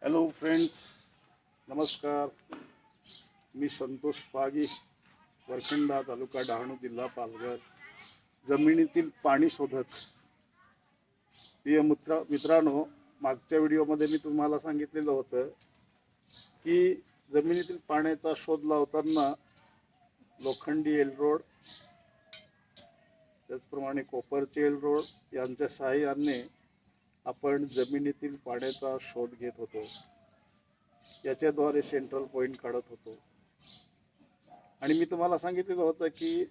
Hello friends, नमस्कार. मी संतोष पागी, वरखंडा तालुका डहाणू, जिल्हा पालघर. जमिनीतील पाणी शोधक. प्रिय मित्रांनो, मागच्या व्हिडिओमध्ये मी तुम्हाला सांगितलेलं होतं की जमिनीतील पाण्याचा शोध लावताना लोखंडी एलरोड, त्याचप्रमाणे कोपरचे एलरोड यांच्या सहाय्याने आपण जमिनीतील पाण्याचा शोध घेत होतो. याच्याद्वारे सेंट्रल पॉइंट काढत होतो. आणि मी तुम्हाला सांगितलेलं होतं की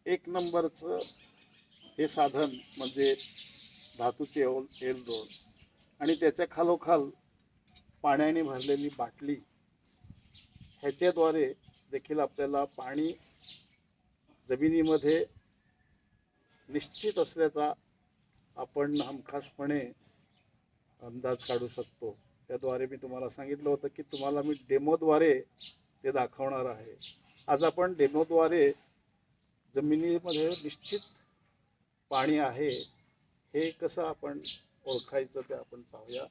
एक नंबरचं हे साधन म्हणजे धातूचे एलरोड आणि त्याच्या खालोखाल पाण्याने भरलेली बाटली. ह्याच्याद्वारे देखील आपल्याला पाणी जमिनीमध्ये निश्चित असल्याचा आपण हमखासपणे अंदाज काढू शकतो. त्याद्वारे मी तुम्हाला सांगितलं होतं की तुम्हाला मी डेमोद्वारे ते दाखवणार आहे. आज आपण डेमोद्वारे जमिनीमध्ये निश्चित पाणी आहे हे कसं आपण ओळखायचं ते आपण पाहूया.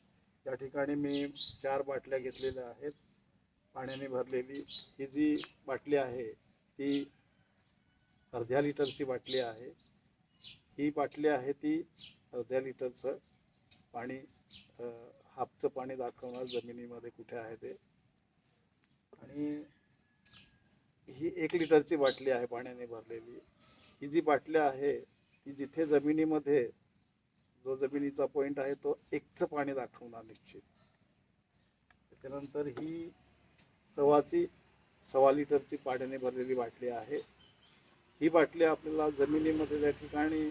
या ठिकाणी मी 4 बाटल्या घेतलेल्या आहेत पाण्याने भरलेली. ही जी बाटली आहे ती अर्ध्या लिटरची बाटली आहे. ही बाटली आहे ती अर्ध्या लिटरचं पाणी, हाफचं पाणी दाखवणार जमिनीमध्ये कुठे आहे ते. आणि ही 1 लिटरची बाटली आहे पाण्याने भरलेली. ही जी बाटली आहे ती जिथे जमिनीमध्ये जो जमिनीचा पॉइंट आहे तो 1चं पाणी दाखवणार निश्चित. त्याच्यानंतर ही 1.25 लिटरची पाण्याने भरलेली बाटली आहे. ही बाटली आपल्याला जमिनीमध्ये ज्या ठिकाणी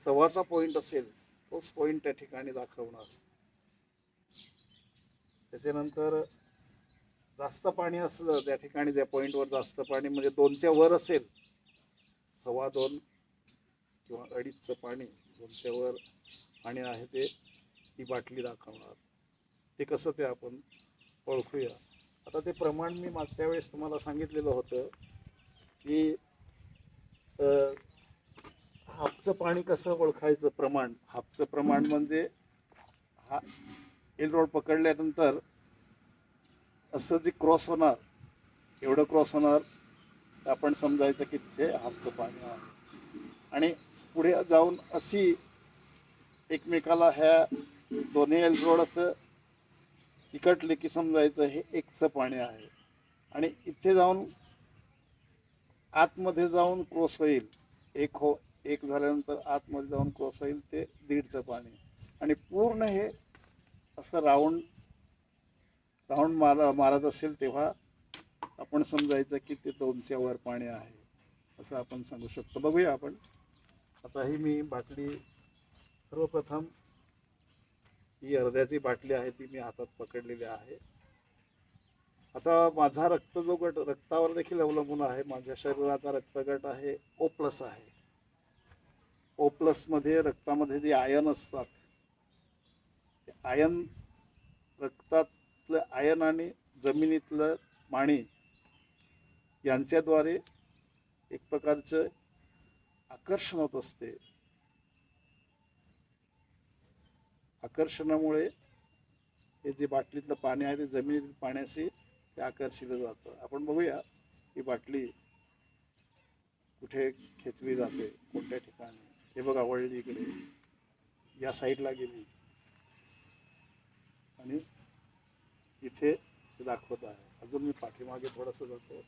1.25चा पॉइंट असेल तोच पॉइंट त्या ठिकाणी दाखवणार. त्याच्यानंतर जास्त पाणी असलं त्या ठिकाणी, त्या पॉइंटवर जास्त पाणी म्हणजे 2च्या वर असेल, 2.25 किंवा 2.5चं पाणी, 2च्या वर पाणी आहे ते ही बाटली दाखवणार. ते कसं ते आपण ओळखूया. आता ते प्रमाण मी मागच्या वेळेस तुम्हाला सांगितलेलं होतं की हाफचं पाणी कसं ओळखायचं. प्रमाण, हाफचं प्रमाण म्हणजे हा एलरोड पकडल्यानंतर असं जे क्रॉस होणार, एवढं क्रॉस होणार आपण समजायचं की ते हाफचं पाणी आहे. आणि पुढे जाऊन अशी एकमेकाला ह्या दोन्ही एलरोड असं चिकटले की समजायचं हे 1चं पाणी आहे. आणि इथे जाऊन आतमध्ये जाऊन क्रॉस होईल, एक झाल्यानंतर आतमध्ये जाऊन क्रॉस होईल ते 1.5चं पाणी. आणि पूर्ण हे असं राऊंड मारत असेल तेव्हा आपण समजायचं की ते 2च्या वर पाणी आहे असं आपण सांगू शकतो. बघूया आपण. आता ही मी बाटली सर्वप्रथम ही अर्ध्याची बाटली आहे ती मी हातात पकडलेली आहे. आता माझा रक्तावर देखील अवलंबून आहे. माझ्या शरीराचा रक्तगट आहे O+ आहे. O+ मध्ये रक्तामध्ये जे आयन असतात, ते आयन, रक्तातलं आयन आणि जमिनीतलं पाणी यांच्याद्वारे एक प्रकारचं आकर्षण होत असते. आकर्षणामुळे हे जे बाटलीतलं पाणी आहे ते जमिनीतील पाण्याशी ते आकर्षित जातं. आपण बघूया ही बाटली कुठे खेचली जाते, कोणत्या ठिकाणी. हे बघा, वळली इकडे, या साईडला गेली आणि इथे दाखवत आहे. अजून मी पाठीमागे थोडंसं जातो.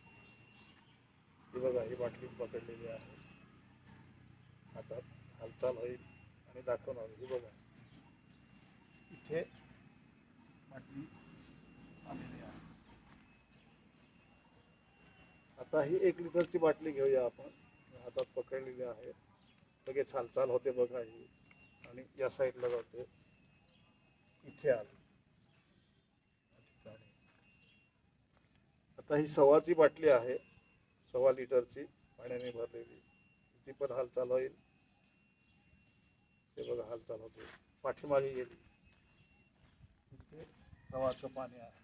हे बघा, ही बाटली पकडलेली आहे. आता हालचाल होईल आणि दाखवणार. हे बघा, इथे बाटली आलेली आहे. आता ही 1 लिटरची बाटली घेऊया आपण. हातात पकडलेली आहे. लगेच हालचाल होते बघा ही, आणि या साईडला जाते, इथे आली. आता ही 1.25ची बाटली आहे, 1.25 लिटरची पाण्याने भरलेली. तिची पण हालचाल होईल. ते बघा, हालचाल होते, पाठीमागे गेली. इथे 1.25चं पाणी आहे,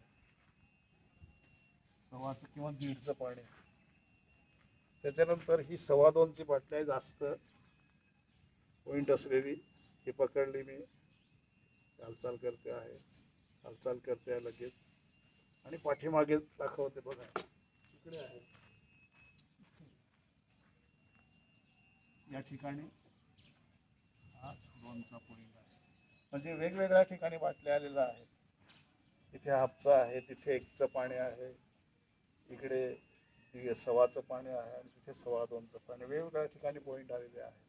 1.25 किंवा 1.5चं पाणी. त्याच्यानंतर ही 2.25ची बाटली आहे, जास्त पॉइंट असलेली. ही पकडली मी. हालचाल करते आहे, हालचाल करते आहे लगेच. आणि पाठीमागे दाखवते बघा, इकडे आहे या ठिकाणी हा दोनचा पॉइंट आहे. म्हणजे वेगवेगळ्या ठिकाणी बाटल्या आलेल्या आहेत. इथे हाफचं आहे, तिथे एकचं पाणी आहे, इकडे सव्वाचं पाणी आहे आणि तिथे 2.25चं पाणी. वेगवेगळ्या ठिकाणी पॉइंट आलेले आहेत.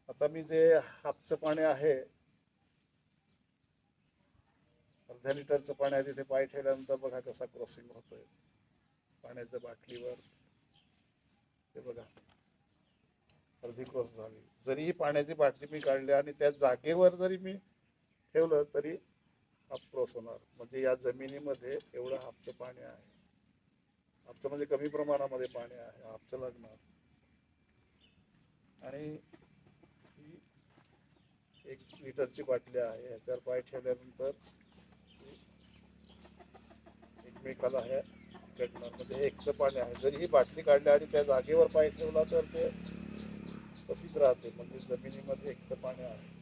आता मी जे हाफचं पाणी आहे, अर्ध्या लिटरचं पाणी आहे, तिथे पाय ठेवल्यानंतर बघा कसा क्रॉसिंग होतोय पाण्याच्या बाटलीवर. ते बघा अर्धी क्रॉस झाली. जरी ही पाण्याची बाटली मी काढली आणि त्या जागेवर जरी मी ठेवलं तरी हाफ क्रॉस होणार. म्हणजे या जमिनीमध्ये एवढं हाफचं पाणी आहे. हाफचं म्हणजे कमी प्रमाणामध्ये पाणी आहे, हाफचं लागणार. आणि ही 1 लिटरची बाटली आहे, ह्याच्यावर पाय ठेवल्यानंतर एकमेकाला हे भेटणार. म्हणजे एकचं पाणी आहे. जरी ही बाटली काढली आणि त्या जागेवर पाय ठेवला तर ते तशीच राहते. म्हणजे जमिनीमध्ये एकचं पाणी आहे.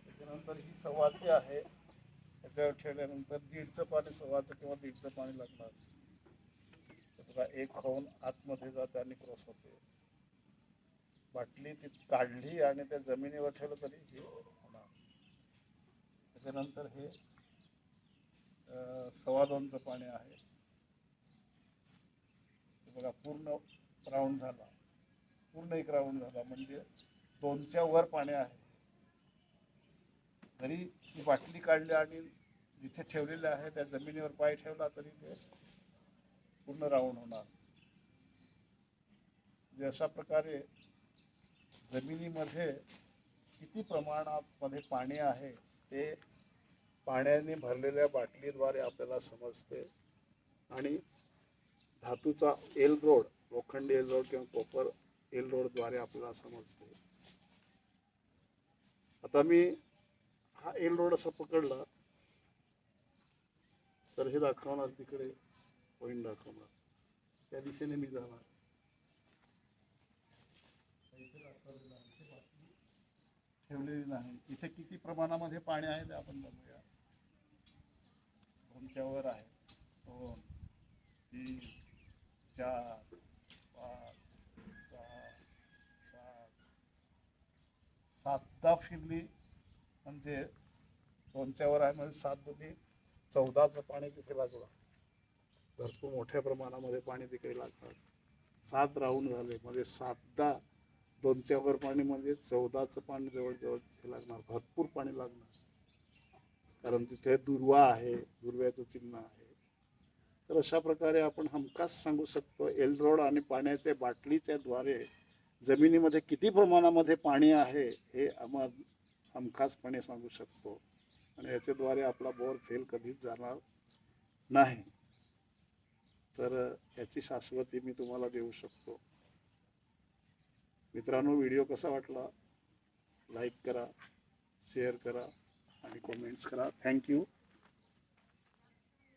त्याच्यानंतर ही सव्वाची आहे, त्याच्यावर ठेवल्यानंतर 1.5चं पाणी, सव्वाचं किंवा 1.5चं पाणी लागणार. बघा एक होऊन आतमध्ये जाते आणि क्रॉस होते. बाटली ती काढली आणि त्या जमिनीवर ठेवलं तरी हे होणार. त्याच्यानंतर हे 2.25चं पाणी आहे. बघा पूर्ण राऊंड झाला, पूर्ण एक राऊंड झाला. म्हणजे 2च्या वर पाणी आहे. जरी ही बाटली काढली आणि जिथे ठेवलेले आहे त्या जमिनीवर पाय ठेवला तरी ते पूर्ण राऊंड होणार. म्हणजे अशा प्रकारे जमिनीमध्ये किती प्रमाणात मध्ये पाणी आहे ते पाण्याने भरलेल्या बाटलीद्वारे आपल्याला समजते. आणि धातूचा एल रोड, लोखंडी एल रोड किंवा कॉपर एल रोडद्वारे आपल्याला समजते. आता मी हा एल रोड असा पकडला तर हे दाखवणार, तिकडे पॉइंट दाखवणार, त्या दिशेने मी जाणार. ठेवलेली नाही. इथे किती प्रमाणामध्ये पाणी आहे ते आपण बघूया. 2च्या वर आहे. 2, 3, 4, 5, 6, 7, 7दा फिरली म्हणजे 2च्या वर आहे. म्हणजे 7 दुनी 14चं पाणी तिथे लागलं. भरपूर मोठ्या प्रमाणामध्ये पाणी तिकडे लागणार. 7 राऊंड झाले म्हणजे 7दा 2च्या वर पाणी म्हणजे 14चं पाणी जवळजवळ तिथे लागणार. भरपूर पाणी लागणार, कारण तिथे दुर्वा आहे, दुर्व्याचं चिन्ह आहे. तर अशा प्रकारे आपण हमखास सांगू शकतो एल रोड आणि पाण्याच्या बाटलीच्या द्वारे जमिनीमध्ये किती प्रमाणामध्ये पाणी आहे हे आपण हमखासपणे सांगू शकतो. आणि याच्याद्वारे आपला बोर फेल कधीच जाणार नाही. तर याची शाश्वती मी तुम्हाला देऊ शकतो. मित्रांनो, व्हिडिओ कसा वाटला लाईक करा, शेअर करा आणि कमेंट्स करा. थँक्यू.